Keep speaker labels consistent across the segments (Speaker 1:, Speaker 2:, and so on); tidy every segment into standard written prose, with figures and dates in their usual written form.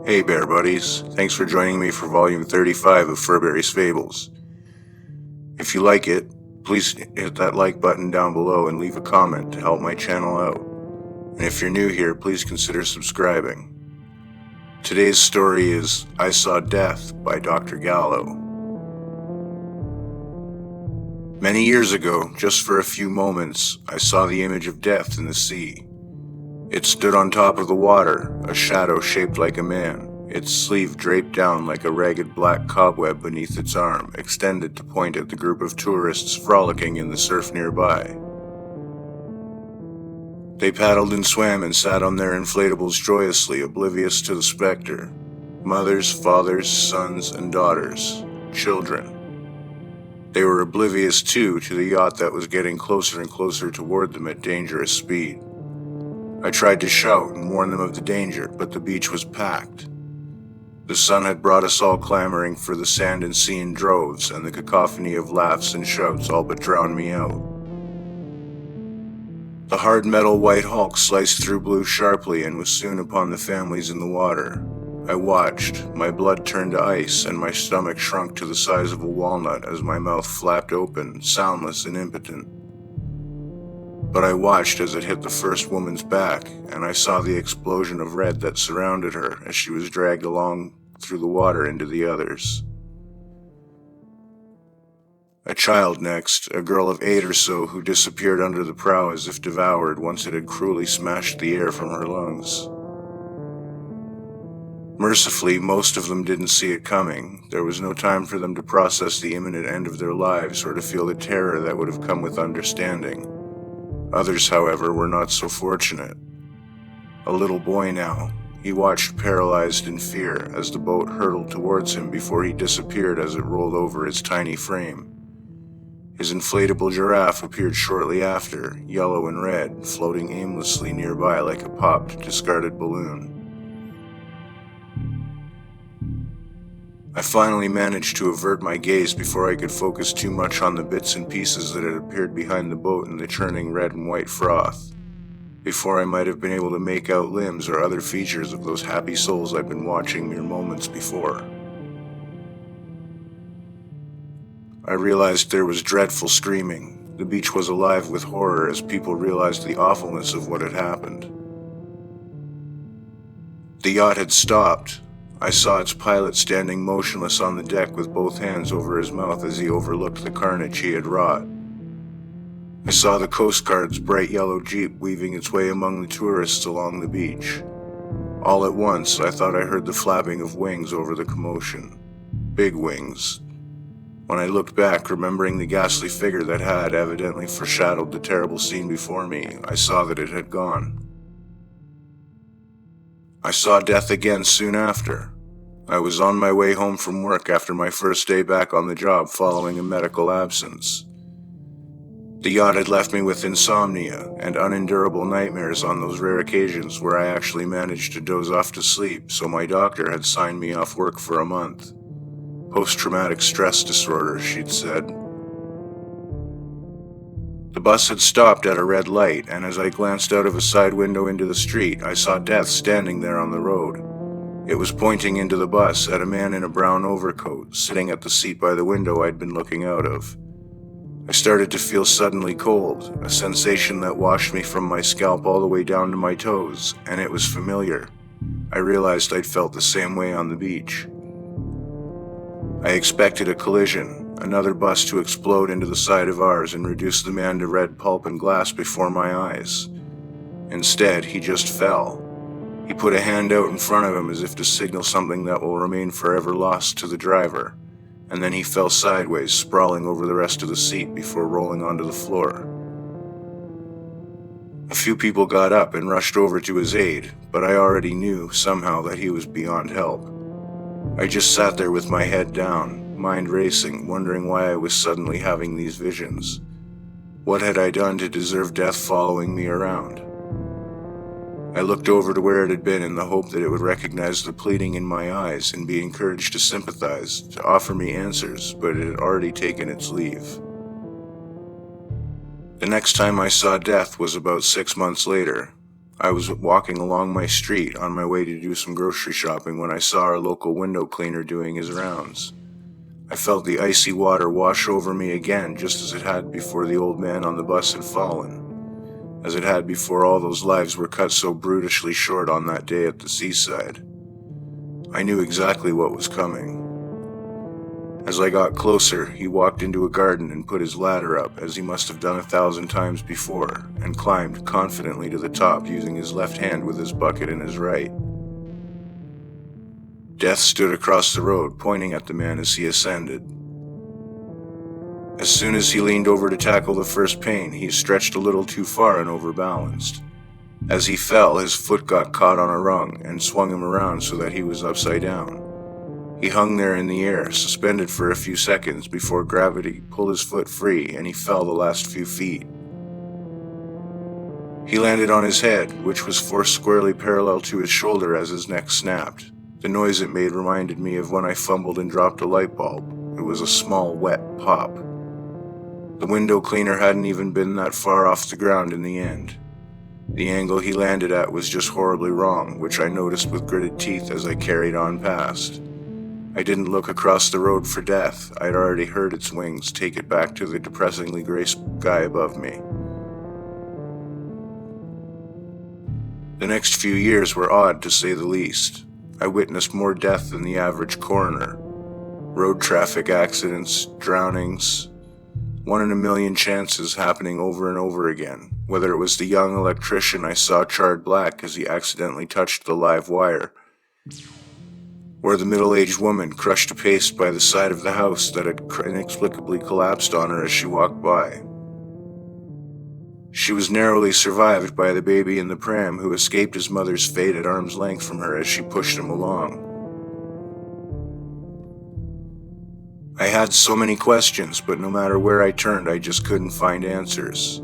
Speaker 1: Hey Bear Buddies, thanks for joining me for volume 35 of Furberries Fables. If you like it, please hit that like button down below and leave a comment to help my channel out. And if you're new here, please consider subscribing. Today's story is I Saw Death by Dr. Gallow. Many years ago, just for a few moments, I saw the image of death in the sea. It stood on top of the water, a shadow shaped like a man, its sleeve draped down like a ragged black cobweb beneath its arm, extended to point at the group of tourists frolicking in the surf nearby. They paddled and swam and sat on their inflatables joyously, oblivious to the specter. Mothers, fathers, sons, and daughters. Children. They were oblivious, too, to the yacht that was getting closer and closer toward them at dangerous speed. I tried to shout and warn them of the danger, but the beach was packed. The sun had brought us all clamoring for the sand and sea in droves, and the cacophony of laughs and shouts all but drowned me out. The hard metal white hulk sliced through blue sharply and was soon upon the families in the water. I watched, my blood turned to ice, and my stomach shrunk to the size of a walnut as my mouth flapped open, soundless and impotent. But I watched as it hit the first woman's back, and I saw the explosion of red that surrounded her as she was dragged along through the water into the others. A child next, a girl of 8 or so who disappeared under the prow as if devoured once it had cruelly smashed the air from her lungs. Mercifully, most of them didn't see it coming. There was no time for them to process the imminent end of their lives or to feel the terror that would have come with understanding. Others, however, were not so fortunate. A little boy now, he watched paralyzed in fear as the boat hurtled towards him before he disappeared as it rolled over his tiny frame. His inflatable giraffe appeared shortly after, yellow and red, floating aimlessly nearby like a popped, discarded balloon. I finally managed to avert my gaze before I could focus too much on the bits and pieces that had appeared behind the boat in the churning red and white froth, before I might have been able to make out limbs or other features of those happy souls I'd been watching mere moments before. I realized there was dreadful screaming. The beach was alive with horror as people realized the awfulness of what had happened. The yacht had stopped. I saw its pilot standing motionless on the deck with both hands over his mouth as he overlooked the carnage he had wrought. I saw the Coast Guard's bright yellow jeep weaving its way among the tourists along the beach. All at once, I thought I heard the flapping of wings over the commotion. Big wings. When I looked back, remembering the ghastly figure that had evidently foreshadowed the terrible scene before me, I saw that it had gone. I saw death again soon after. I was on my way home from work after my first day back on the job following a medical absence. The yacht had left me with insomnia and unendurable nightmares on those rare occasions where I actually managed to doze off to sleep, so my doctor had signed me off work for a month. Post-traumatic stress disorder, she'd said. The bus had stopped at a red light, and as I glanced out of a side window into the street, I saw Death standing there on the road. It was pointing into the bus at a man in a brown overcoat, sitting at the seat by the window I'd been looking out of. I started to feel suddenly cold, a sensation that washed me from my scalp all the way down to my toes, and it was familiar. I realized I'd felt the same way on the beach. I expected a collision, another bus to explode into the side of ours and reduce the man to red pulp and glass before my eyes. Instead, he just fell. He put a hand out in front of him as if to signal something that will remain forever lost to the driver, and then he fell sideways, sprawling over the rest of the seat before rolling onto the floor. A few people got up and rushed over to his aid, but I already knew, somehow, that he was beyond help. I just sat there with my head down, mind racing, wondering why I was suddenly having these visions. What had I done to deserve death following me around? I looked over to where it had been in the hope that it would recognize the pleading in my eyes and be encouraged to sympathize, to offer me answers, but it had already taken its leave. The next time I saw Death was about 6 months later. I was walking along my street on my way to do some grocery shopping when I saw our local window cleaner doing his rounds. I felt the icy water wash over me again, just as it had before the old man on the bus had fallen, as it had before all those lives were cut so brutishly short on that day at the seaside. I knew exactly what was coming. As I got closer, he walked into a garden and put his ladder up, as he must have done 1,000 times before, and climbed confidently to the top using his left hand with his bucket in his right. Death stood across the road, pointing at the man as he ascended. As soon as he leaned over to tackle the first pane, he stretched a little too far and overbalanced. As he fell, his foot got caught on a rung and swung him around so that he was upside down. He hung there in the air, suspended for a few seconds before gravity pulled his foot free and he fell the last few feet. He landed on his head, which was forced squarely parallel to his shoulder as his neck snapped. The noise it made reminded me of when I fumbled and dropped a light bulb. It was a small, wet pop. The window cleaner hadn't even been that far off the ground in the end. The angle he landed at was just horribly wrong, which I noticed with gritted teeth as I carried on past. I didn't look across the road for death. I'd already heard its wings take it back to the depressingly gray sky above me. The next few years were odd, to say the least. I witnessed more death than the average coroner. Road traffic accidents, drownings, 1 in a million chances happening over and over again. Whether it was the young electrician I saw charred black as he accidentally touched the live wire, or the middle-aged woman crushed to paste by the side of the house that had inexplicably collapsed on her as she walked by. She was narrowly survived by the baby in the pram who escaped his mother's fate at arm's length from her as she pushed him along. I had so many questions, but no matter where I turned, I just couldn't find answers.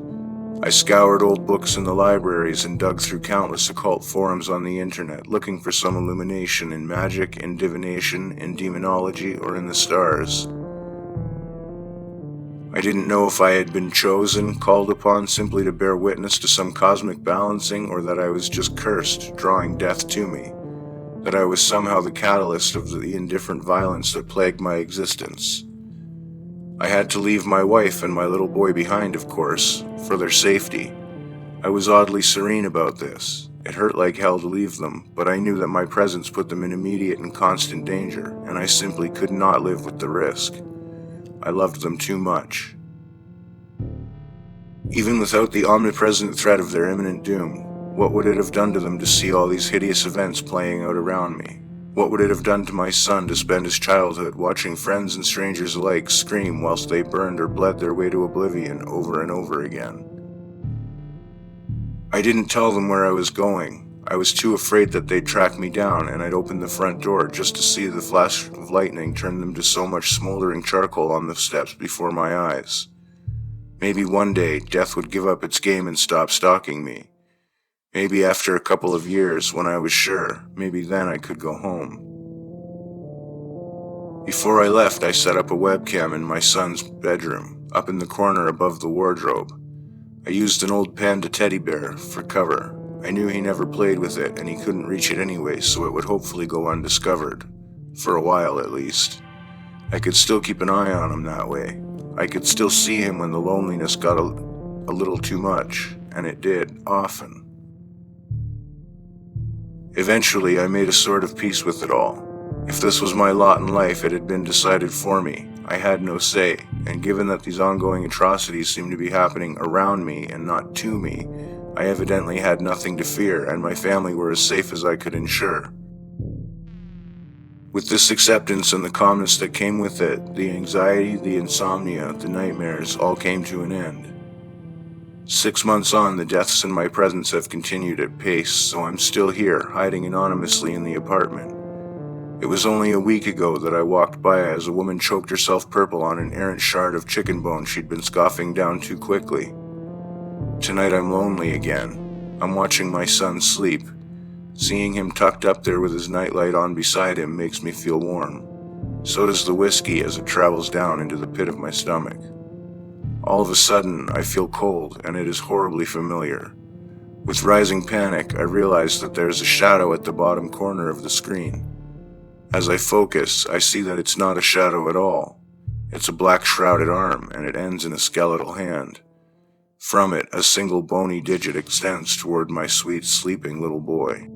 Speaker 1: I scoured old books in the libraries and dug through countless occult forums on the internet, looking for some illumination in magic, in divination, in demonology, or in the stars. I didn't know if I had been chosen, called upon simply to bear witness to some cosmic balancing, or that I was just cursed, drawing death to me, that I was somehow the catalyst of the indifferent violence that plagued my existence. I had to leave my wife and my little boy behind, of course, for their safety. I was oddly serene about this. It hurt like hell to leave them, but I knew that my presence put them in immediate and constant danger, and I simply could not live with the risk. I loved them too much. Even without the omnipresent threat of their imminent doom, what would it have done to them to see all these hideous events playing out around me? What would it have done to my son to spend his childhood watching friends and strangers alike scream whilst they burned or bled their way to oblivion over and over again? I didn't tell them where I was going. I was too afraid that they'd track me down, and I'd open the front door just to see the flash of lightning turn them to so much smoldering charcoal on the steps before my eyes. Maybe one day, death would give up its game and stop stalking me. Maybe after a couple of years, when I was sure, maybe then I could go home. Before I left, I set up a webcam in my son's bedroom, up in the corner above the wardrobe. I used an old panda teddy bear for cover. I knew he never played with it, and he couldn't reach it anyway, so it would hopefully go undiscovered. For a while, at least. I could still keep an eye on him that way. I could still see him when the loneliness got a little too much, and it did, often. Eventually, I made a sort of peace with it all. If this was my lot in life, it had been decided for me. I had no say, and given that these ongoing atrocities seemed to be happening around me and not to me, I evidently had nothing to fear, and my family were as safe as I could ensure. With this acceptance and the calmness that came with it, the anxiety, the insomnia, the nightmares all came to an end. 6 months on, the deaths in my presence have continued at pace, so I'm still here, hiding anonymously in the apartment. It was only a week ago that I walked by as a woman choked herself purple on an errant shard of chicken bone she'd been scoffing down too quickly. Tonight I'm lonely again. I'm watching my son sleep. Seeing him tucked up there with his nightlight on beside him makes me feel warm. So does the whiskey as it travels down into the pit of my stomach. All of a sudden, I feel cold, and it is horribly familiar. With rising panic, I realize that there's a shadow at the bottom corner of the screen. As I focus, I see that it's not a shadow at all. It's a black shrouded arm, and it ends in a skeletal hand. From it, a single bony digit extends toward my sweet sleeping little boy.